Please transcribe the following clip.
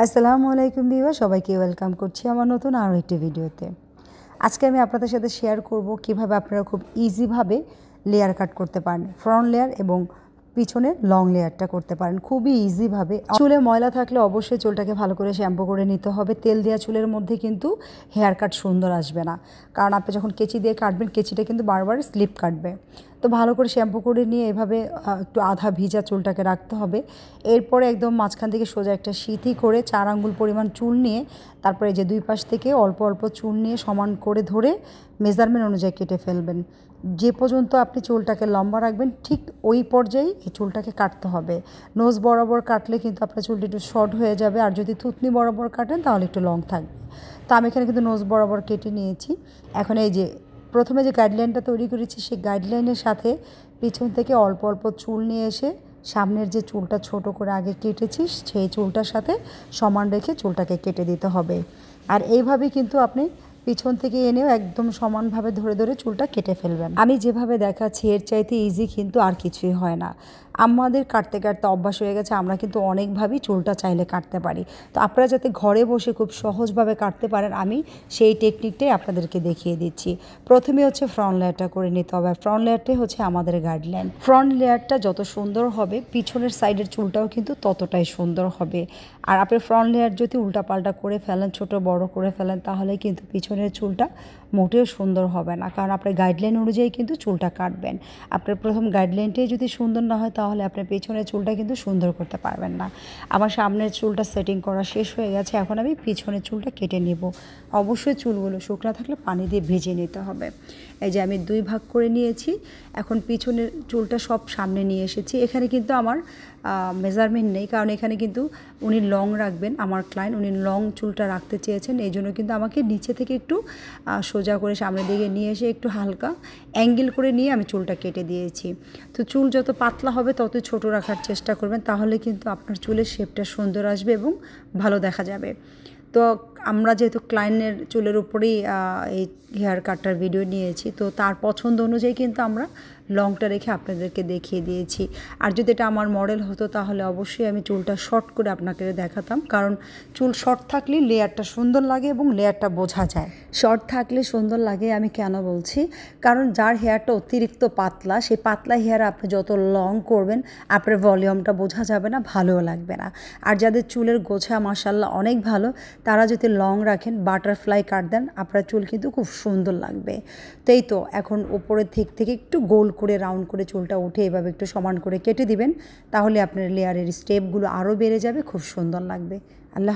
আসসালামু আলাইকুম ভিউয়ার, সবাইকে ওয়েলকাম করছি আমার নতুন আরও একটি ভিডিওতে। আজকে আমি আপনাদের সাথে শেয়ার করব কিভাবে আপনারা খুব ইজিভাবে লেয়ার কাট করতে পারেন, ফ্রন্ট লেয়ার এবং পিছনের লং লেয়ারটা করতে পারেন খুবই ইজিভাবে। চুলে ময়লা থাকলে অবশ্যই চুলটাকে ভালো করে শ্যাম্পু করে নিতে হবে। তেল দেওয়া চুলের মধ্যে কিন্তু হেয়ার কাট সুন্দর আসবে না, কারণ আপনি যখন কেচি দিয়ে কাটবেন কেচিটা কিন্তু বারবার স্লিপ কাটবে। তো ভালো করে শ্যাম্পু করে নিয়ে এভাবে একটু আধা ভিজা চুলটাকে রাখতে হবে। এরপরে একদম মাঝখান থেকে সোজা একটা সিঁথি করে 4 আঙ্গুল পরিমাণ চুল নিয়ে তারপরে যে দুই পাশ থেকে অল্প অল্প চুল নিয়ে সমান করে ধরে মেজারমেন্ট অনুযায়ী কেটে ফেলবেন। যে পর্যন্ত আপনি চুলটাকে লম্বা রাখবেন ঠিক ওই পর্যায়েই এই চুলটাকে কাটতে হবে। নোজ বরাবর কাটলে কিন্তু আপনার চুলটা একটু শর্ট হয়ে যাবে, আর যদি থুতনি বরাবর কাটেন তাহলে একটু লং থাকবে। তো আমি এখানে কিন্তু নোজ বরাবর কেটে নিয়েছি। এখন এই যে প্রথমে যে গাইডলাইনটা তৈরি করেছি সেই গাইডলাইনের সাথে পিছন থেকে অল্প অল্প চুল নিয়ে এসে সামনের যে চুলটা ছোট করে আগে কেটেছি সেই চুলটার সাথে সমান রেখে চুলটাকে কেটে দিতে হবে। আর এইভাবেই কিন্তু আপনি পিছন থেকে এনেও একদম সমানভাবে ধরে ধরে চুলটা কেটে ফেলবেন। আমি যেভাবে দেখাচ্ছি এর চাইতে ইজি কিন্তু আর কিছুই হয় না। আমাদের কাটতে কাটতে অভ্যাস হয়ে গেছে, আমরা কিন্তু অনেকভাবেই চুলটা চাইলে কাটতে পারি। তো আপনারা যাতে ঘরে বসে খুব সহজভাবে কাটতে পারেন আমি সেই টেকনিকটাই আপনাদেরকে দেখিয়ে দিচ্ছি। প্রথমে হচ্ছে ফ্রন্ট লেয়ারটা করে নিতে হবে। ফ্রন্ট লেয়ারটাই হচ্ছে আমাদের গাইডলাইন। ফ্রন্ট লেয়ারটা যত সুন্দর হবে পিছনের সাইডের চুলটাও কিন্তু ততটাই সুন্দর হবে। আর আপনি ফ্রন্ট লেয়ার যদি উল্টাপাল্টা করে ফেলেন, ছোট বড় করে ফেলেন, তাহলে কিন্তু পিছনের চুলটা মোটেও সুন্দর হবে না, কারণ আপনার গাইডলাইন অনুযায়ী কিন্তু চুলটা কাটবেন। আপনার প্রথম গাইডলাইনটাই যদি সুন্দর না হয় তাহলে আপনার পেছনের চুলটা কিন্তু সুন্দর করতে পারবেন না। আমার সামনের চুলটা সেটিং করা শেষ হয়ে গেছে, এখন আমি পিছনের চুলটা কেটে নেব। অবশ্যই চুলগুলো শুকনো থাকলে পানি দিয়ে ভেজে নিতে হবে। এই যে আমি 2 ভাগ করে নিয়েছি। এখন পিছনের চুলটা সব সামনে নিয়ে এসেছি। এখানে কিন্তু আমার মেজারমেন্ট নেই, কারণ এখানে কিন্তু উনি লং রাখবেন, আমার ক্লায়েন্ট উনি লং চুলটা রাখতে চেয়েছেন। এই জন্য কিন্তু আমাকে নিচে থেকে একটু সোজা করে সামনের দিকে নিয়ে এসে একটু হালকা অ্যাঙ্গেল করে নিয়ে আমি চুলটা কেটে দিয়েছি। তো চুল যত পাতলা হবে তত ছোট রাখার চেষ্টা করবেন, তাহলে কিন্তু আপনার চুলের শেপটা সুন্দর আসবে এবং ভালো দেখা যাবে। তো আমরা যেহেতু ক্লায়েন্টের চুলের উপরেই এই হেয়ার কাটটার ভিডিও নিয়েছি, তো তার পছন্দ অনুযায়ী কিন্তু আমরা লংটা রেখে আপনাদেরকে দেখিয়ে দিয়েছি। আর যদি এটা আমার মডেল হতো তাহলে অবশ্যই আমি চুলটা শর্ট করে আপনাকে দেখাতাম, কারণ চুল শর্ট থাকলে লেয়ারটা সুন্দর লাগে এবং লেয়ারটা বোঝা যায়। শর্ট থাকলে সুন্দর লাগে আমি কেন বলছি, কারণ যার হেয়ারটা অতিরিক্ত পাতলা, সেই পাতলা হেয়ার আপনি যত লং করবেন আপনার ভলিউমটা বোঝা যাবে না, ভালোও লাগবে না। আর যাদের চুলের গোছা মাশাআল্লাহ অনেক ভালো, তারা যদি লং রাখেন, বাটারফ্লাই কাট দেন, আপনার চুল কিন্তু খুব সুন্দর লাগবে। তো এই তো এখন উপরের দিক থেকে একটু গোল করে রাউন্ড করে চুলটা উঠে এভাবে একটু সমান করে কেটে দিবেন, তাহলে আপনার লেয়ারের স্টেপগুলো আরও বেড়ে যাবে, খুব সুন্দর লাগবে। আল্লাহ।